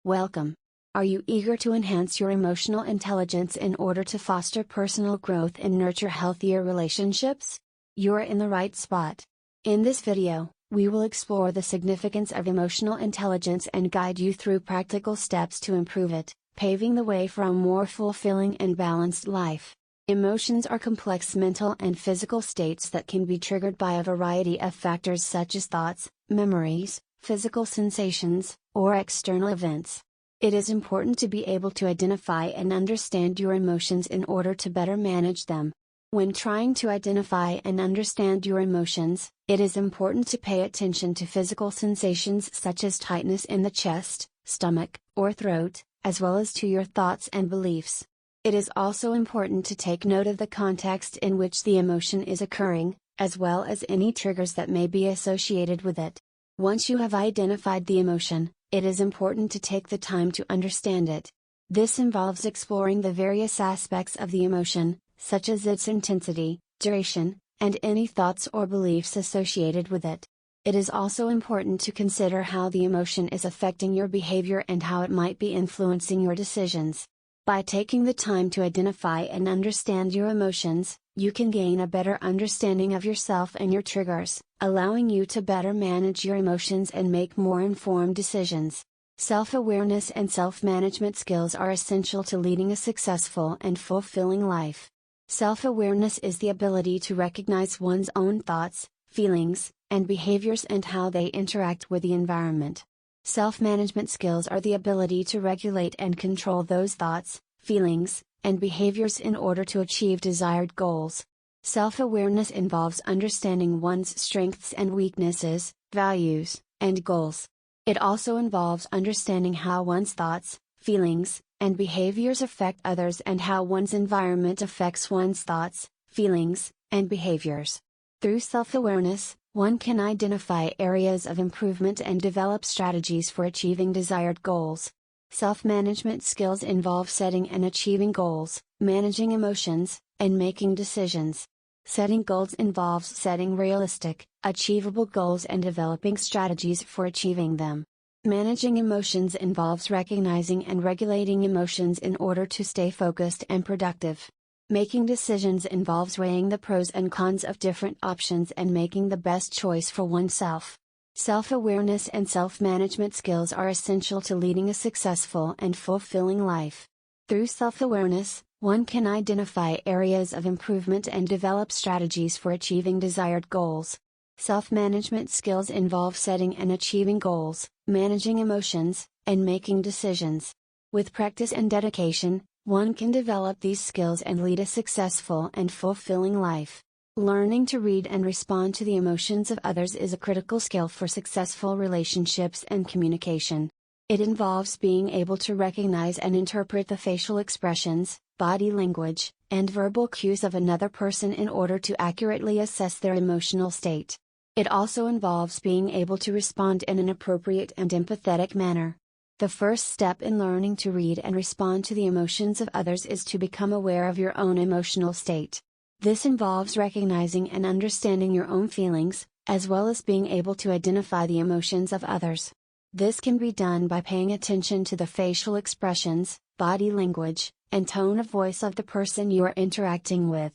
Welcome. Are you eager to enhance your emotional intelligence in order to foster personal growth and nurture healthier relationships? You're in the right spot. In this video, we will explore the significance of emotional intelligence and guide you through practical steps to improve it, paving the way for a more fulfilling and balanced life. Emotions are complex mental and physical states that can be triggered by a variety of factors such as thoughts, memories, physical sensations, or external events. It is important to be able to identify and understand your emotions in order to better manage them. When trying to identify and understand your emotions, it is important to pay attention to physical sensations such as tightness in the chest, stomach, or throat, as well as to your thoughts and beliefs. It is also important to take note of the context in which the emotion is occurring, as well as any triggers that may be associated with it. Once you have identified the emotion, it is important to take the time to understand it. This involves exploring the various aspects of the emotion, such as its intensity, duration, and any thoughts or beliefs associated with it. It is also important to consider how the emotion is affecting your behavior and how it might be influencing your decisions. By taking the time to identify and understand your emotions, you can gain a better understanding of yourself and your triggers, allowing you to better manage your emotions and make more informed decisions. Self-awareness and self-management skills are essential to leading a successful and fulfilling life. Self-awareness is the ability to recognize one's own thoughts, feelings, and behaviors and how they interact with the environment. Self-management skills are the ability to regulate and control those thoughts, feelings, and behaviors in order to achieve desired goals. Self-awareness involves understanding one's strengths and weaknesses, values, and goals. It also involves understanding how one's thoughts, feelings, and behaviors affect others and how one's environment affects one's thoughts, feelings, and behaviors. Through self-awareness, one can identify areas of improvement and develop strategies for achieving desired goals. Self-management skills involve setting and achieving goals, managing emotions, and making decisions. Setting goals involves setting realistic, achievable goals and developing strategies for achieving them. Managing emotions involves recognizing and regulating emotions in order to stay focused and productive. Making decisions involves weighing the pros and cons of different options and making the best choice for oneself. Self-awareness and self-management skills are essential to leading a successful and fulfilling life. Through self-awareness, one can identify areas of improvement and develop strategies for achieving desired goals. Self-management skills involve setting and achieving goals, managing emotions, and making decisions. With practice and dedication, one can develop these skills and lead a successful and fulfilling life. Learning to read and respond to the emotions of others is a critical skill for successful relationships and communication. It involves being able to recognize and interpret the facial expressions, body language, and verbal cues of another person in order to accurately assess their emotional state. It also involves being able to respond in an appropriate and empathetic manner. The first step in learning to read and respond to the emotions of others is to become aware of your own emotional state. This involves recognizing and understanding your own feelings, as well as being able to identify the emotions of others. This can be done by paying attention to the facial expressions, body language, and tone of voice of the person you are interacting with.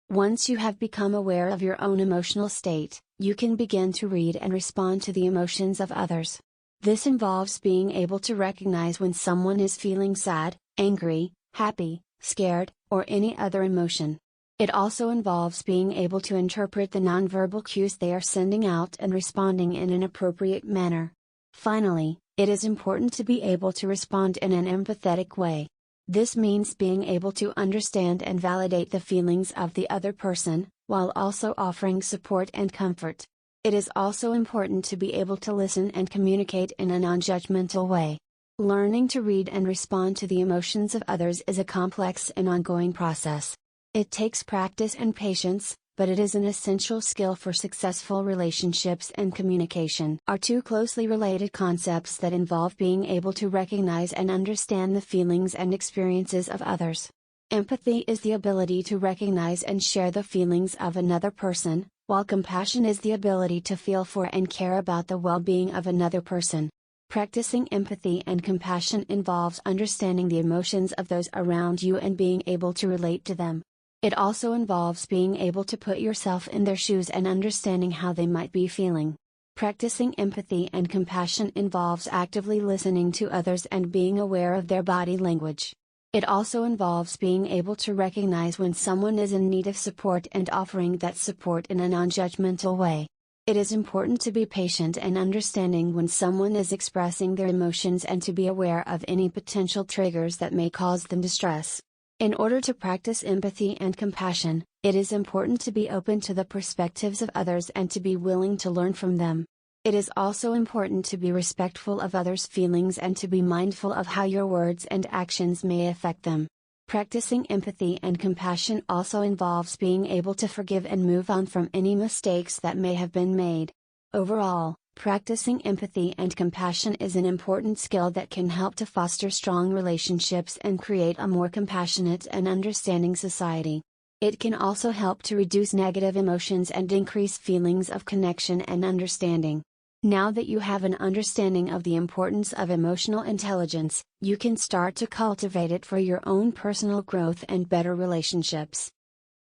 Once you have become aware of your own emotional state, you can begin to read and respond to the emotions of others. This involves being able to recognize when someone is feeling sad, angry, happy, scared, or any other emotion. It also involves being able to interpret the nonverbal cues they are sending out and responding in an appropriate manner. Finally, it is important to be able to respond in an empathetic way. This means being able to understand and validate the feelings of the other person, while also offering support and comfort. It is also important to be able to listen and communicate in a non-judgmental way. Learning to read and respond to the emotions of others is a complex and ongoing process. It takes practice and patience, but it is an essential skill for successful relationships and communication. Are two closely related concepts that involve being able to recognize and understand the feelings and experiences of others. Empathy is the ability to recognize and share the feelings of another person, while compassion is the ability to feel for and care about the well-being of another person. Practicing empathy and compassion involves understanding the emotions of those around you and being able to relate to them. It also involves being able to put yourself in their shoes and understanding how they might be feeling. Practicing empathy and compassion involves actively listening to others and being aware of their body language. It also involves being able to recognize when someone is in need of support and offering that support in a non-judgmental way. It is important to be patient and understanding when someone is expressing their emotions and to be aware of any potential triggers that may cause them distress. In order to practice empathy and compassion, it is important to be open to the perspectives of others and to be willing to learn from them. It is also important to be respectful of others' feelings and to be mindful of how your words and actions may affect them. Practicing empathy and compassion also involves being able to forgive and move on from any mistakes that may have been made. Overall, practicing empathy and compassion is an important skill that can help to foster strong relationships and create a more compassionate and understanding society. It can also help to reduce negative emotions and increase feelings of connection and understanding. Now that you have an understanding of the importance of emotional intelligence, you can start to cultivate it for your own personal growth and better relationships.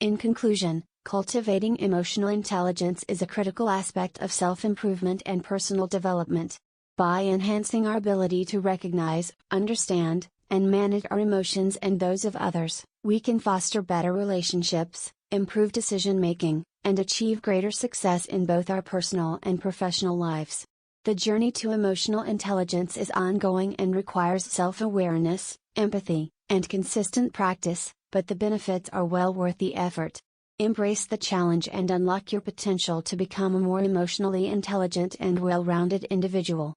In conclusion, cultivating emotional intelligence is a critical aspect of self-improvement and personal development. By enhancing our ability to recognize, understand, and manage our emotions and those of others, we can foster better relationships, improve decision-making, and achieve greater success in both our personal and professional lives. The journey to emotional intelligence is ongoing and requires self-awareness, empathy, and consistent practice, but the benefits are well worth the effort. Embrace the challenge and unlock your potential to become a more emotionally intelligent and well-rounded individual.